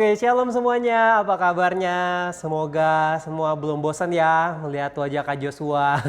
Oke, shalom semuanya. Apa kabarnya? Semoga semua belum bosan ya melihat wajah Kak Joshua.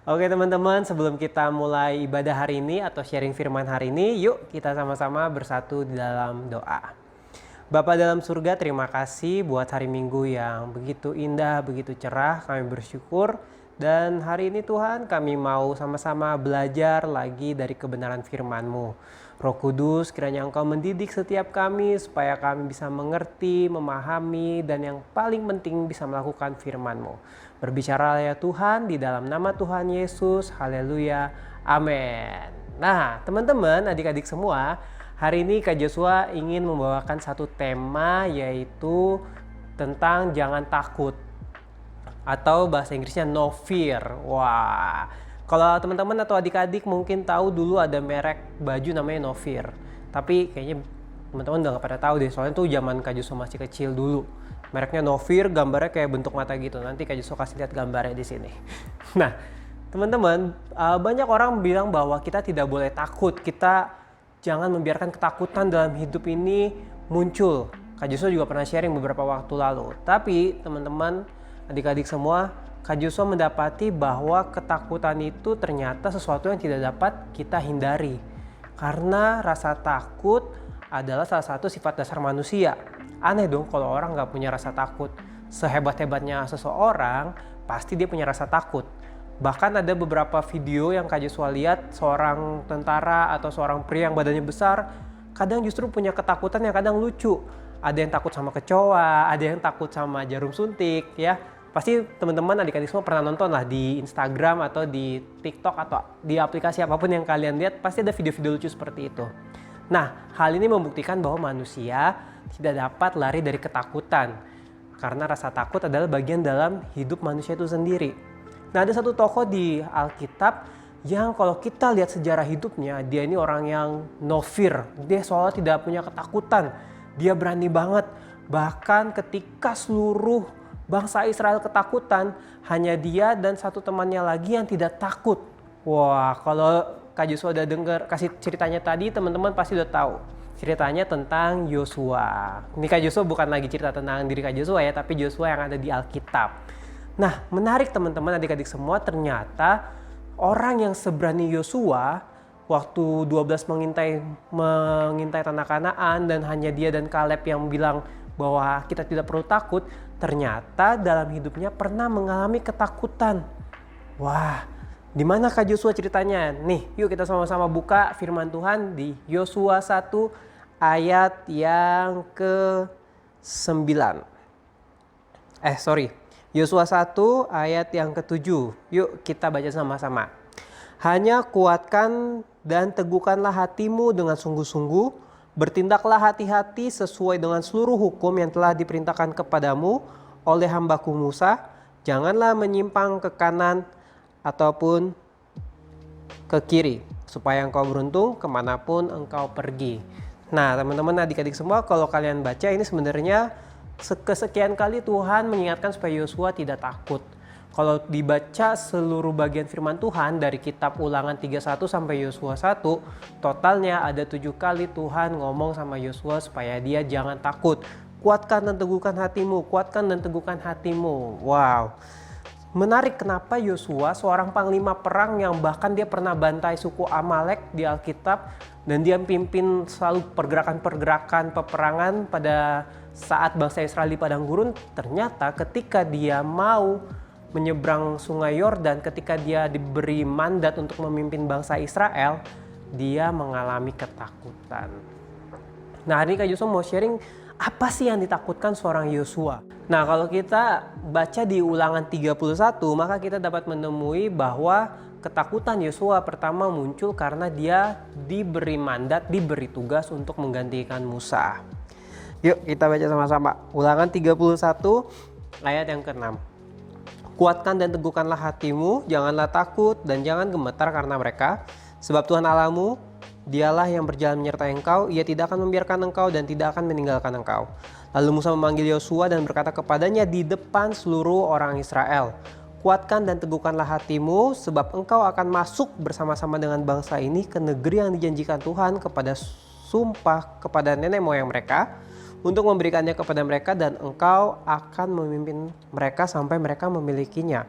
Oke teman-teman, sebelum kita mulai ibadah hari ini atau sharing firman hari ini, yuk kita sama-sama bersatu di dalam doa. Bapa dalam surga, terima kasih buat hari Minggu yang begitu indah, begitu cerah. Kami bersyukur. Dan hari ini Tuhan, kami mau sama-sama belajar lagi dari kebenaran firman-Mu. Roh Kudus, kiranya Engkau mendidik setiap kami supaya kami bisa mengerti, memahami, dan yang paling penting bisa melakukan firman-Mu. Berbicara ya Tuhan, di dalam nama Tuhan Yesus. Haleluya. Amin. Nah, teman-teman, adik-adik semua, hari ini Kak Joshua ingin membawakan satu tema, yaitu tentang jangan takut. Atau bahasa Inggrisnya no fear. Wah, kalau teman-teman atau adik-adik mungkin tahu dulu ada merek baju namanya No Fear. Tapi kayaknya teman-teman udah gak pada tahu deh, soalnya tuh zaman Kak Joshua masih kecil dulu. Mereknya No Fear, gambarnya kayak bentuk mata gitu. Nanti Kak Joshua kasih lihat gambarnya di sini. Nah, teman-teman, banyak orang bilang bahwa kita tidak boleh takut. Kita jangan membiarkan ketakutan dalam hidup ini muncul. Kak Joshua juga pernah sharing beberapa waktu lalu. Tapi teman-teman, adik-adik semua, Kak Joshua mendapati bahwa ketakutan itu ternyata sesuatu yang tidak dapat kita hindari. Karena rasa takut adalah salah satu sifat dasar manusia. Aneh dong kalau orang nggak punya rasa takut. Sehebat-hebatnya seseorang, pasti dia punya rasa takut. Bahkan ada beberapa video yang Kak Joshua lihat, seorang tentara atau seorang pria yang badannya besar, kadang justru punya ketakutan yang kadang lucu. Ada yang takut sama kecoa, ada yang takut sama jarum suntik, ya. Pasti teman-teman adik-adik semua pernah nonton lah di Instagram atau di TikTok atau di aplikasi apapun yang kalian lihat, pasti ada video-video lucu seperti itu. Nah, hal ini membuktikan bahwa manusia tidak dapat lari dari ketakutan. Karena rasa takut adalah bagian dalam hidup manusia itu sendiri. Nah, ada satu tokoh di Alkitab yang kalau kita lihat sejarah hidupnya, dia ini orang yang no fear. Dia soalnya tidak punya ketakutan. Dia berani banget. Bahkan ketika seluruh bangsa Israel ketakutan, hanya dia dan satu temannya lagi yang tidak takut. Wah, kalau Kak Joshua udah dengar kasih ceritanya tadi, teman-teman pasti udah tahu. Ceritanya tentang Yosua. Ini Kak Joshua bukan lagi cerita tentang diri Kak Joshua ya, tapi Joshua yang ada di Alkitab. Nah, menarik teman-teman adik-adik semua, ternyata orang yang seberani Yosua waktu 12 mengintai tanah Kanaan dan hanya dia dan Kaleb yang bilang bahwa kita tidak perlu takut, ternyata dalam hidupnya pernah mengalami ketakutan. Wah, di mana Kak Joshua ceritanya? Nih, yuk kita sama-sama buka firman Tuhan di Yosua 1 ayat yang ke-9. Yosua 1 ayat yang ke-7. Yuk kita baca sama-sama. Hanya kuatkan dan teguhkanlah hatimu dengan sungguh-sungguh. Bertindaklah hati-hati sesuai dengan seluruh hukum yang telah diperintahkan kepadamu oleh hambaku Musa. Janganlah menyimpang ke kanan ataupun ke kiri, supaya engkau beruntung kemanapun engkau pergi. Nah teman-teman adik-adik semua, kalau kalian baca ini sebenarnya kesekian kali Tuhan mengingatkan supaya Yosua tidak takut. Kalau dibaca seluruh bagian firman Tuhan dari kitab Ulangan 31 sampai Yosua 1, totalnya ada 7 kali Tuhan ngomong sama Yosua supaya dia jangan takut. Kuatkan dan teguhkan hatimu, kuatkan dan teguhkan hatimu. Wow. Menarik kenapa Yosua, seorang panglima perang yang bahkan dia pernah bantai suku Amalek di Alkitab, dan dia pimpin selalu pergerakan-pergerakan peperangan pada saat bangsa Israel di padang gurun, ternyata ketika dia mau menyeberang sungai Yordan, ketika dia diberi mandat untuk memimpin bangsa Israel, dia mengalami ketakutan. Nah, hari ini Kak Joshua mau sharing apa sih yang ditakutkan seorang Yosua. Nah, kalau kita baca di Ulangan 31, maka kita dapat menemui bahwa ketakutan Yosua pertama muncul karena dia diberi mandat, diberi tugas untuk menggantikan Musa. Yuk kita baca sama-sama. Ulangan 31 ayat yang ke-6. Kuatkan dan teguhkanlah hatimu, janganlah takut dan jangan gemetar karena mereka. Sebab Tuhan Allahmu, dialah yang berjalan menyertai engkau, ia tidak akan membiarkan engkau dan tidak akan meninggalkan engkau. Lalu Musa memanggil Yosua dan berkata kepadanya di depan seluruh orang Israel, kuatkan dan teguhkanlah hatimu, sebab engkau akan masuk bersama-sama dengan bangsa ini ke negeri yang dijanjikan Tuhan kepada sumpah kepada nenek moyang mereka, untuk memberikannya kepada mereka dan engkau akan memimpin mereka sampai mereka memilikinya.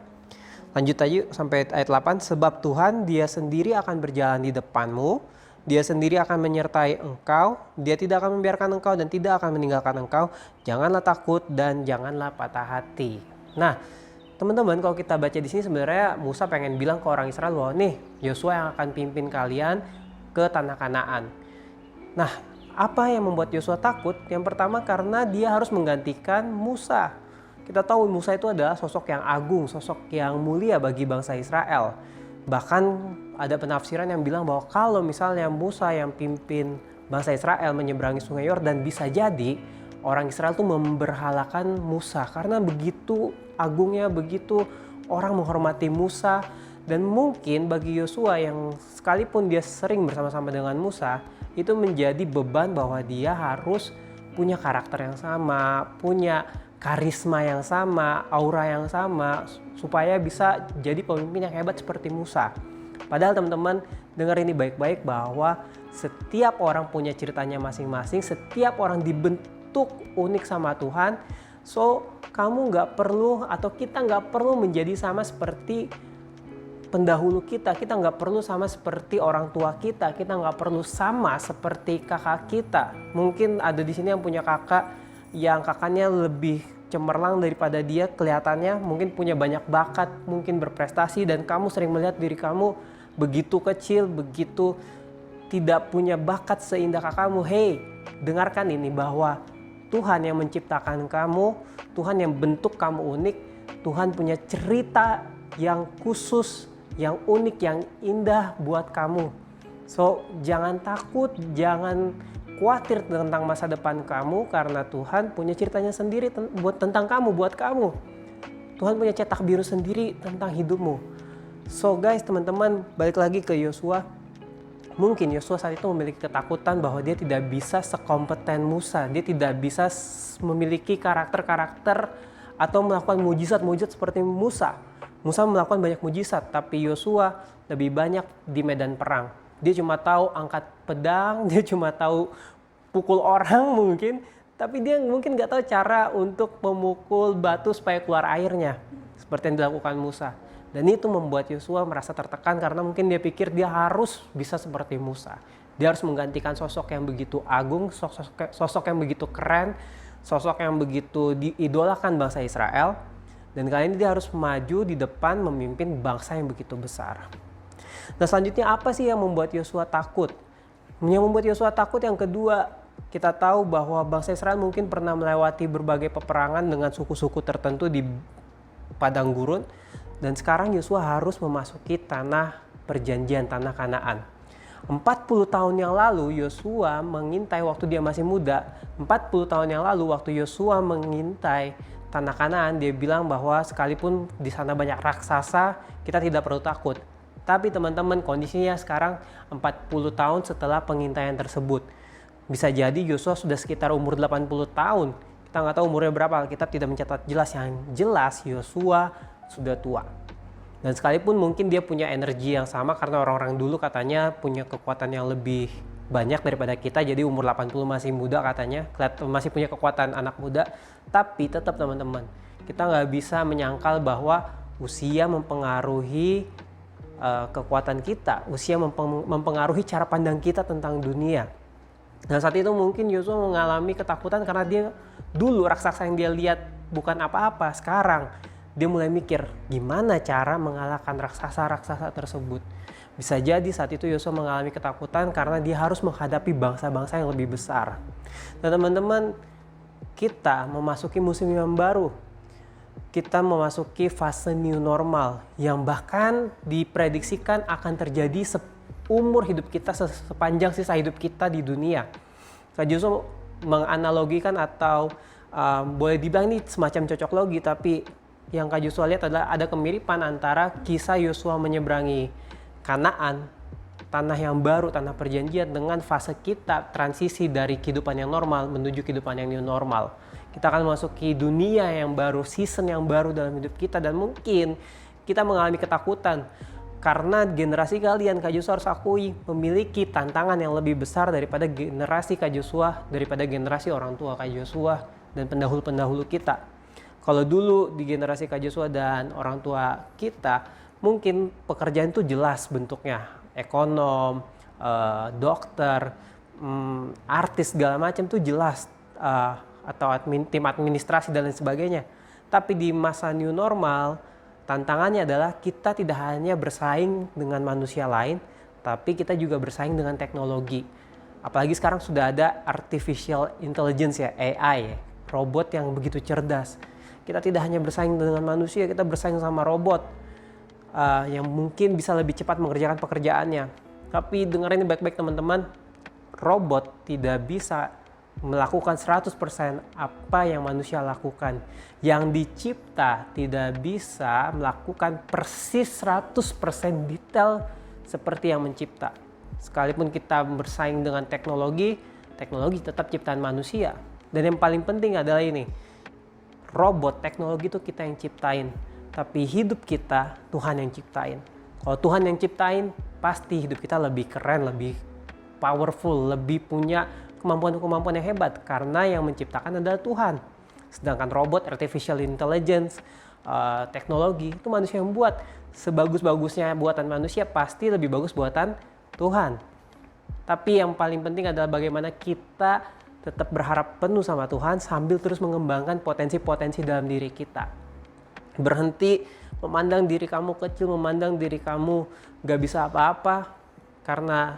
Lanjut aja sampai ayat 8. Sebab Tuhan dia sendiri akan berjalan di depanmu, dia sendiri akan menyertai engkau, dia tidak akan membiarkan engkau dan tidak akan meninggalkan engkau. Janganlah takut dan janganlah patah hati. Nah, teman-teman, kalau kita baca di sini sebenarnya Musa pengen bilang ke orang Israel bahwa nih Yosua yang akan pimpin kalian ke tanah Kanaan. Nah, apa yang membuat Yosua takut? Yang pertama karena dia harus menggantikan Musa. Kita tahu Musa itu adalah sosok yang agung, sosok yang mulia bagi bangsa Israel. Bahkan ada penafsiran yang bilang bahwa kalau misalnya Musa yang pimpin bangsa Israel menyeberangi sungai Yordan, bisa jadi orang Israel itu memberhalakan Musa karena begitu agungnya, begitu orang menghormati Musa. Dan mungkin bagi Yosua yang sekalipun dia sering bersama-sama dengan Musa, itu menjadi beban bahwa dia harus punya karakter yang sama, punya karisma yang sama, aura yang sama, supaya bisa jadi pemimpin yang hebat seperti Musa. Padahal teman-teman, dengar ini baik-baik bahwa setiap orang punya ceritanya masing-masing, setiap orang dibentuk unik sama Tuhan. So, kamu nggak perlu atau kita nggak perlu menjadi sama seperti pendahulu kita nggak perlu sama seperti orang tua kita nggak perlu sama seperti kakak kita. Mungkin ada di sini yang punya kakak yang kakaknya lebih cemerlang daripada dia kelihatannya, mungkin punya banyak bakat, mungkin berprestasi, dan kamu sering melihat diri kamu begitu kecil, begitu tidak punya bakat seindah kakakmu. Hey, dengarkan ini bahwa Tuhan yang menciptakan kamu, Tuhan yang bentuk kamu unik, Tuhan punya cerita yang khusus, yang unik, yang indah buat kamu. So, jangan takut, jangan khawatir tentang masa depan kamu karena Tuhan punya ceritanya sendiri tentang kamu, buat kamu. Tuhan punya cetak biru sendiri tentang hidupmu. So guys, teman-teman, balik lagi ke Yosua. Mungkin Yosua saat itu memiliki ketakutan bahwa dia tidak bisa sekompeten Musa. Dia tidak bisa memiliki karakter-karakter atau melakukan mujizat-mujizat seperti Musa. Musa melakukan banyak mujizat, tapi Yosua lebih banyak di medan perang. Dia cuma tahu angkat pedang, dia cuma tahu pukul orang mungkin, tapi dia mungkin nggak tahu cara untuk memukul batu supaya keluar airnya, seperti yang dilakukan Musa. Dan itu membuat Yosua merasa tertekan karena mungkin dia pikir dia harus bisa seperti Musa. Dia harus menggantikan sosok yang begitu agung, sosok yang begitu keren, sosok yang begitu diidolakan bangsa Israel. Dan kali ini dia harus maju di depan memimpin bangsa yang begitu besar. Nah, selanjutnya apa sih yang membuat Yosua takut? Yang membuat Yosua takut yang kedua, kita tahu bahwa bangsa Israel mungkin pernah melewati berbagai peperangan dengan suku-suku tertentu di padang gurun, dan sekarang Yosua harus memasuki tanah perjanjian, tanah Kanaan. 40 tahun yang lalu Yosua mengintai waktu dia masih muda. 40 tahun yang lalu waktu Yosua mengintai tanah Kanaan, dia bilang bahwa sekalipun di sana banyak raksasa, kita tidak perlu takut. Tapi teman-teman, kondisinya sekarang 40 tahun setelah pengintaian tersebut. Bisa jadi Yosua sudah sekitar umur 80 tahun. Kita nggak tahu umurnya berapa, Alkitab tidak mencatat jelas. Yang jelas Yosua sudah tua. Dan sekalipun mungkin dia punya energi yang sama karena orang-orang dulu katanya punya kekuatan yang lebih banyak daripada kita. Jadi umur 80 masih muda katanya, masih punya kekuatan anak muda. Tapi tetap teman-teman, kita nggak bisa menyangkal bahwa usia mempengaruhi kekuatan kita, usia mempengaruhi cara pandang kita tentang dunia. Dan saat itu mungkin Yosua mengalami ketakutan karena dia dulu raksasa yang dia lihat bukan apa-apa. Sekarang dia mulai mikir gimana cara mengalahkan raksasa-raksasa tersebut. Bisa jadi saat itu Yosua mengalami ketakutan karena dia harus menghadapi bangsa-bangsa yang lebih besar. Dan teman-teman, kita memasuki musim yang baru. Kita memasuki fase new normal yang bahkan diprediksikan akan terjadi seumur hidup kita, sepanjang sisa hidup kita di dunia. Kak Yosua menganalogikan atau boleh dibilang ini semacam cocok logi, tapi yang Kak Yosua lihat adalah ada kemiripan antara kisah Yosua menyeberangi Kanaan, tanah yang baru, tanah perjanjian, dengan fase kita transisi dari kehidupan yang normal menuju kehidupan yang new normal. Kita akan memasuki dunia yang baru, season yang baru dalam hidup kita, dan mungkin kita mengalami ketakutan. Karena generasi kalian, Kak Joshua harus akui, memiliki tantangan yang lebih besar daripada generasi Kak Joshua, daripada generasi orang tua Kak Joshua dan pendahulu-pendahulu kita. Kalau dulu di generasi Kak Joshua dan orang tua kita, mungkin pekerjaan itu jelas bentuknya. Ekonom, dokter, artis segala macam tuh jelas, atau tim administrasi dan lain sebagainya. Tapi di masa new normal, tantangannya adalah kita tidak hanya bersaing dengan manusia lain, tapi kita juga bersaing dengan teknologi. Apalagi sekarang sudah ada artificial intelligence ya, AI, robot yang begitu cerdas. Kita tidak hanya bersaing dengan manusia, kita bersaing sama robot yang mungkin bisa lebih cepat mengerjakan pekerjaannya. Tapi dengerin baik-baik teman-teman, robot tidak bisa melakukan 100% apa yang manusia lakukan. Yang dicipta tidak bisa melakukan persis 100% detail seperti yang mencipta. Sekalipun kita bersaing dengan teknologi, teknologi tetap ciptaan manusia. Dan yang paling penting adalah ini, robot, teknologi itu kita yang ciptain, tapi hidup kita Tuhan yang ciptain. Kalau Tuhan yang ciptain, pasti hidup kita lebih keren, lebih powerful, lebih punya kemampuan-kemampuan yang hebat, karena yang menciptakan adalah Tuhan. Sedangkan robot, artificial intelligence, teknologi itu manusia yang buat. Sebagus-bagusnya buatan manusia pasti lebih bagus buatan Tuhan. Tapi yang paling penting adalah bagaimana kita tetap berharap penuh sama Tuhan sambil terus mengembangkan potensi-potensi dalam diri kita. Berhenti memandang diri kamu kecil, memandang diri kamu gak bisa apa-apa, karena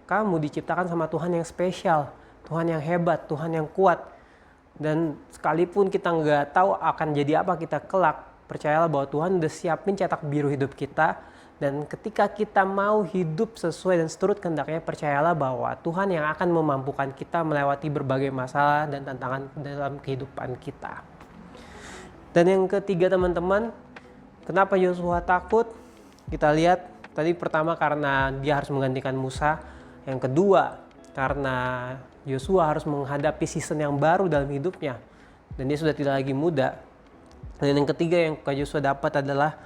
kamu diciptakan sama Tuhan yang spesial, Tuhan yang hebat, Tuhan yang kuat. Dan sekalipun kita nggak tahu akan jadi apa kita kelak, percayalah bahwa Tuhan udah siapin cetak biru hidup kita. Dan ketika kita mau hidup sesuai dan seturut kehendaknya, percayalah bahwa Tuhan yang akan memampukan kita melewati berbagai masalah dan tantangan dalam kehidupan kita. Dan yang ketiga teman-teman, kenapa Yosua takut? Kita lihat tadi pertama karena dia harus menggantikan Musa. Yang kedua karena Yosua harus menghadapi season yang baru dalam hidupnya dan dia sudah tidak lagi muda. Dan yang ketiga yang Yosua dapat adalah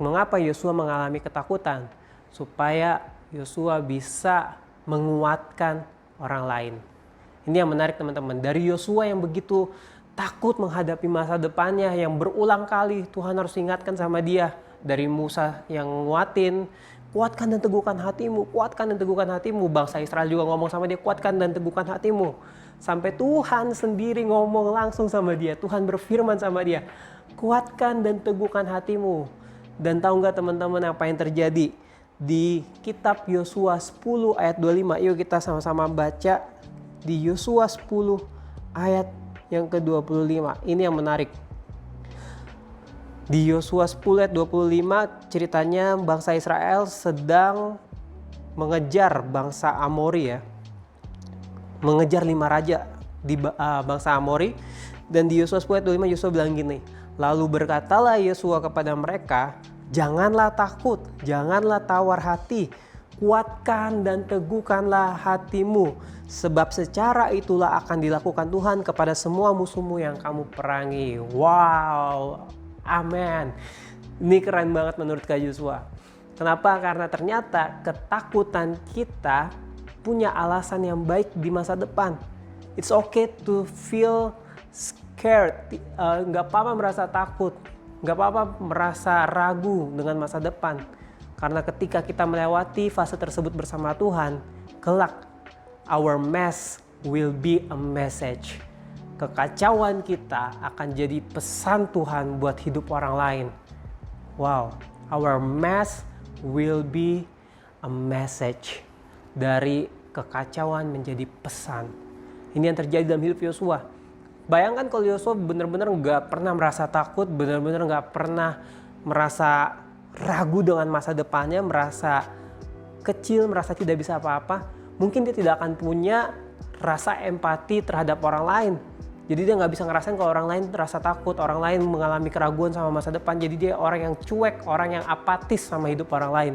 mengapa Yosua mengalami ketakutan, supaya Yosua bisa menguatkan orang lain. Ini yang menarik teman-teman, dari Yosua yang begitu takut menghadapi masa depannya, yang berulang kali Tuhan harus ingatkan sama dia. Dari Musa yang nguatin, kuatkan dan teguhkan hatimu, kuatkan dan teguhkan hatimu. Bangsa Israel juga ngomong sama dia, kuatkan dan teguhkan hatimu. Sampai Tuhan sendiri ngomong langsung sama dia, Tuhan berfirman sama dia, kuatkan dan teguhkan hatimu. Dan tahu nggak teman-teman apa yang terjadi? Di kitab Yosua 10 ayat 25, yuk kita sama-sama baca di Yosua 10 ayat yang ke-25. Ini yang menarik. Di Yosua 10 ayat 25 ceritanya bangsa Israel sedang mengejar bangsa Amori ya. Mengejar 5 raja di bangsa Amori. Dan di Yosua 10 ayat 25 Yosua bilang gini, lalu berkatalah Yosua kepada mereka, janganlah takut, janganlah tawar hati, kuatkan dan teguhkanlah hatimu, sebab secara itulah akan dilakukan Tuhan kepada semua musuhmu yang kamu perangi. Wow, amin. Ini keren banget menurut Kak Joshua. Kenapa? Karena ternyata ketakutan kita punya alasan yang baik di masa depan. It's okay to feel scared. Nggak apa-apa merasa takut. Nggak apa-apa merasa ragu dengan masa depan. Karena ketika kita melewati fase tersebut bersama Tuhan, kelak our mess will be a message. Kekacauan kita akan jadi pesan Tuhan buat hidup orang lain. Wow, our mess will be a message. Dari kekacauan menjadi pesan. Ini yang terjadi dalam hidup Yosua. Bayangkan kalau Yosua benar-benar nggak pernah merasa takut, benar-benar nggak pernah merasa ragu dengan masa depannya, merasa kecil, merasa tidak bisa apa-apa, mungkin dia tidak akan punya rasa empati terhadap orang lain. Jadi dia nggak bisa ngerasain kalau orang lain rasa takut, orang lain mengalami keraguan sama masa depan. Jadi dia orang yang cuek, orang yang apatis sama hidup orang lain.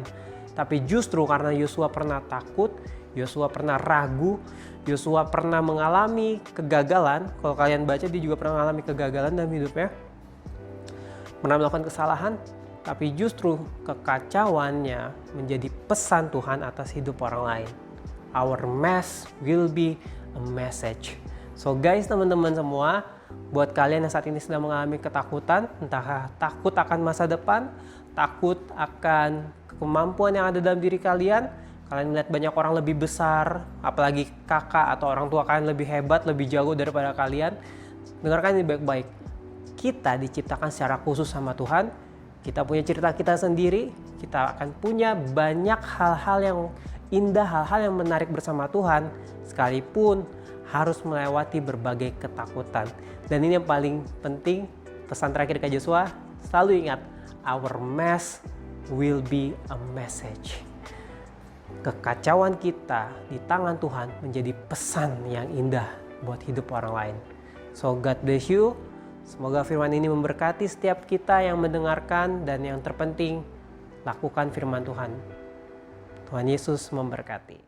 Tapi justru karena Yosua pernah takut, Yosua pernah ragu, Yosua pernah mengalami kegagalan. Kalau kalian baca dia juga pernah mengalami kegagalan dalam hidupnya. Pernah melakukan kesalahan. tapi justru kekacauannya menjadi pesan Tuhan atas hidup orang lain. Our mess will be a message. So guys, teman-teman semua, buat kalian yang saat ini sedang mengalami ketakutan, entah takut akan masa depan, takut akan kemampuan yang ada dalam diri kalian melihat banyak orang lebih besar, apalagi kakak atau orang tua kalian lebih hebat, lebih jago daripada kalian, dengarkan ini baik-baik. Kita diciptakan secara khusus sama Tuhan, kita punya cerita kita sendiri, kita akan punya banyak hal-hal yang indah, hal-hal yang menarik bersama Tuhan, sekalipun harus melewati berbagai ketakutan. Dan ini yang paling penting, pesan terakhir Kak Joshua, selalu ingat, our mess will be a message. Kekacauan kita di tangan Tuhan menjadi pesan yang indah buat hidup orang lain. So God bless you. Semoga firman ini memberkati setiap kita yang mendengarkan, dan yang terpenting, lakukan firman Tuhan. Tuhan Yesus memberkati.